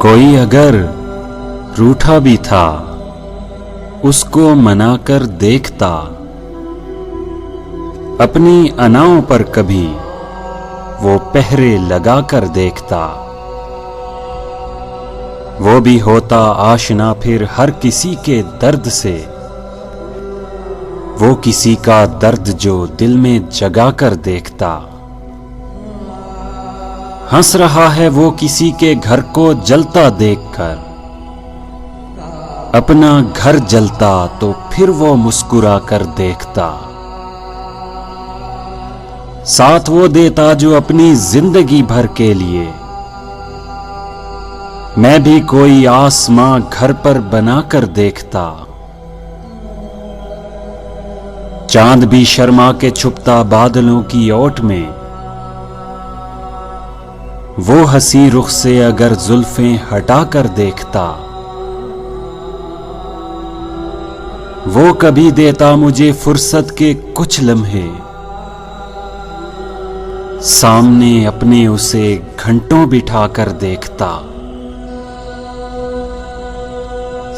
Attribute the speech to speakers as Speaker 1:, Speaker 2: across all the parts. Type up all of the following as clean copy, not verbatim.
Speaker 1: कोई अगर रूठा भी था उसको मनाकर देखता, अपनी अनाओं पर कभी वो पहरे लगा कर देखता। वो भी होता आशना फिर हर किसी के दर्द से, वो किसी का दर्द जो दिल में जगा कर देखता। हंस रहा है वो किसी के घर को जलता देखकर, अपना घर जलता तो फिर वो मुस्कुरा कर देखता। साथ वो देता जो अपनी जिंदगी भर के लिए, मैं भी कोई आसमां घर पर बनाकर देखता। चांद भी शर्मा के छुपता बादलों की ओट में, वो हंसी रुख से अगर जुल्फें हटा कर देखता। वो कभी देता मुझे फुर्सत के कुछ लम्हे, सामने अपने उसे घंटों बिठा कर देखता।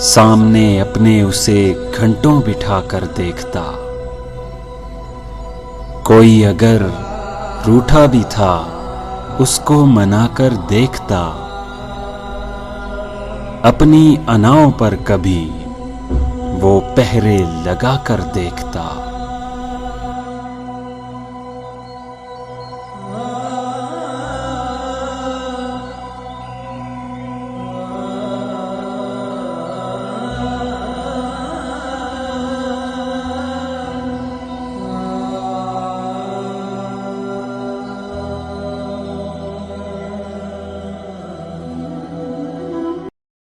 Speaker 1: सामने अपने उसे घंटों बिठा कर देखता। कोई अगर रूठा भी था उसको मनाकर देखता, अपनी अनाओं पर कभी वो पहरे लगा कर देखता।